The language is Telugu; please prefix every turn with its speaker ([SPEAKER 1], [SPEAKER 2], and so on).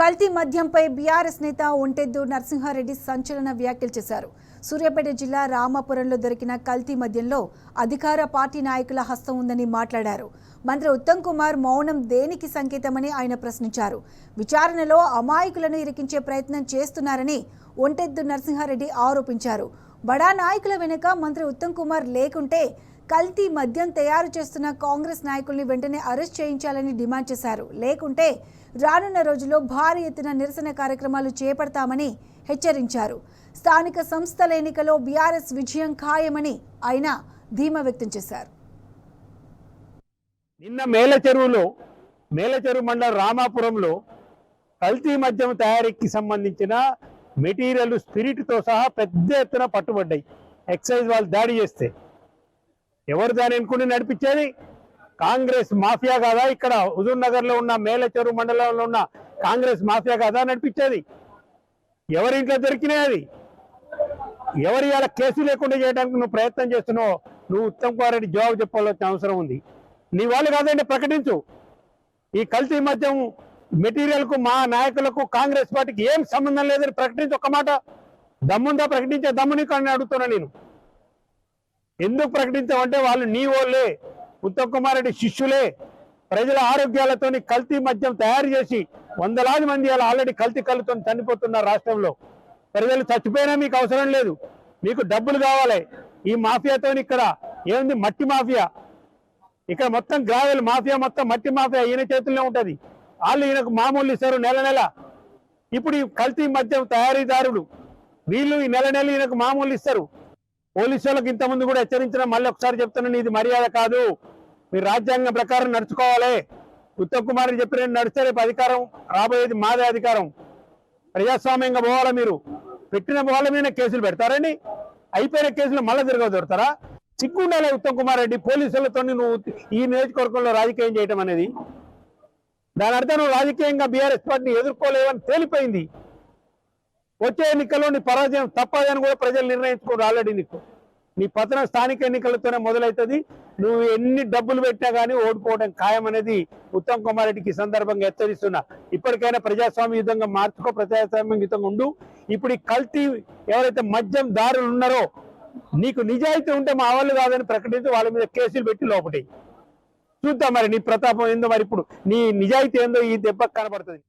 [SPEAKER 1] కల్తీ మద్యంపై బీఆర్ఎస్ నేత ఒంటెద్దు నరసింహారెడ్డి సంచలన వ్యాఖ్యలు చేశారు. సూర్యాపేట జిల్లా రామాపురంలో దొరికిన కల్తీ మద్యంలో అధికార పార్టీ నాయకుల హస్తం ఉందని మాట్లాడారు. మంత్రి ఉత్తమ్ కుమార్ మౌనం దేనికి సంకేతమని ఆయన ప్రశ్నించారు. విచారణలో అమాయకులను ఇరికించే ప్రయత్నం చేస్తున్నారని ఒంటెద్దు నరసింహారెడ్డి ఆరోపించారు. బడా నాయకుల వెనుక మంత్రి ఉత్తమ్ కుమార్ లేకుంటే కల్తీ మద్యం తయారు చేస్తున్న కాంగ్రెస్ నాయకుల్ని వెంటనే అరెస్ట్ చేయించాలని డిమాండ్ చేశారు. లేకుంటే రానున్న రోజుల్లో భారీ ఎత్తున నిరసన కార్యక్రమాలు చేపడతామని హెచ్చరించారు. స్థానిక సంస్థల ఎన్నికలో బీఆర్ఎస్ విజయం ఖాయమని ఆయన ధీమా వ్యక్తం చేశారు.
[SPEAKER 2] నిన్న మేలచెరువు మండలం రామాపురంలో కల్తీ మద్యం తయారీకి సంబంధించిన మెటీరియల్ స్పిరిట్తో సహా పెద్ద ఎత్తున పట్టుబడ్డాయి. ఎక్సైజ్ వాళ్ళు దాడి చేస్తే ఎవరు దాని ఎన్నుకుని నడిపించేది? కాంగ్రెస్ మాఫియా కాదా? ఇక్కడ హుజూర్ నగర్ లో ఉన్న మేలచెరువు మండలంలో ఉన్న కాంగ్రెస్ మాఫియా కాదా నడిపించేది? ఎవరింట్లో దొరికినాయి? అది ఎవరి ఇలా కేసు లేకుండా చేయడానికి నువ్వు ప్రయత్నం చేస్తున్నావు. నువ్వు ఉత్తమ్ కుమార్ రెడ్డి జవాబు చెప్పాల్సిన అవసరం ఉంది. నీ వాళ్ళు కాదండి, ప్రకటించు. ఈ కల్తీ మద్యం మెటీరియల్ కు మా నాయకులకు కాంగ్రెస్ పార్టీకి ఏం సంబంధం లేదని ప్రకటించి ఒక్క మాట. దమ్ముందా? ప్రకటించే దమ్ముని కానీ అడుగుతున్నా నేను. ఎందుకు ప్రకటించావంటే వాళ్ళు నీ వాళ్ళే, ఉత్తమ్ కుమార్ రెడ్డి శిష్యులే. ప్రజల ఆరోగ్యాలతో కల్తీ మద్యం తయారు చేసి వందలాది మంది అలా ఆల్రెడీ కల్తీ కళ్ళతో చనిపోతున్నారు రాష్ట్రంలో. ప్రజలు చచ్చిపోయినా మీకు అవసరం లేదు, మీకు డబ్బులు కావాలి. ఈ మాఫియాతో ఇక్కడ ఏముంది? మట్టి మాఫియా. ఇక్కడ మొత్తం గ్రావెల్ మాఫియా, మొత్తం మట్టి మాఫియా ఈయన చేతుల్లో ఉంటుంది. వాళ్ళు ఈయనకు మామూలు ఇస్తారు నెల నెల. ఇప్పుడు ఈ కల్తీ మద్యం తయారీదారులు వీళ్ళు ఈ నెల నెల ఈయనకు మామూలు ఇస్తారు. పోలీసు వాళ్ళకి ఇంతకుముందు కూడా హెచ్చరించడం మళ్ళీ ఒకసారి చెప్తున్నాను, ఇది మర్యాద కాదు. మీరు రాజ్యాంగం ప్రకారం నడుచుకోవాలి. ఉత్తమ్ కుమార్ చెప్పిన నడిస్తే రేపు అధికారం రాబోయేది మాదే అధికారం. ప్రజాస్వామ్యంగా పోవాలా. మీరు పెట్టిన వాళ్ళ మీద కేసులు పెడతారండి. అయిపోయిన కేసులు మళ్ళీ తిరగదొడతారా? సిగ్గుండాలి ఉత్తమ్ కుమార్ రెడ్డి. పోలీసులతో నువ్వు ఈ నియోజకవర్గంలో రాజకీయం చేయటం అనేది దాని అర్థం నువ్వు రాజకీయంగా బీఆర్ఎస్ పార్టీని ఎదుర్కోలేవని తేలిపోయింది. వచ్చే ఎన్నికల్లో నీ పరాజయం తప్పదని కూడా ప్రజలు నిర్ణయించుకోరు. ఆల్రెడీ నీ పతనం స్థానిక ఎన్నికలతోనే మొదలవుతుంది. నువ్వు ఎన్ని డబ్బులు పెట్టినా కానీ ఓడిపోవడం ఖాయం అనేది ఉత్తమ్ కుమార్ రెడ్డికి ఈ సందర్భంగా హెచ్చరిస్తున్నా. ఇప్పటికైనా ప్రజాస్వామ్య యుద్ధంగా మార్చుకో, ప్రజాస్వామ్య యుద్ధంగా ఉండు. ఇప్పుడు ఈ కల్తీ ఎవరైతే మద్యం దారులు ఉన్నారో నీకు నిజాయితీ ఉంటే మా వాళ్ళు కాదని ప్రకటించి వాళ్ళ మీద కేసులు పెట్టి లోపటి చూద్దాం. మరి నీ ప్రతాపం ఏందో, మరి ఇప్పుడు నీ నిజాయితీ ఏందో ఈ దెబ్బకు కనబడుతుంది.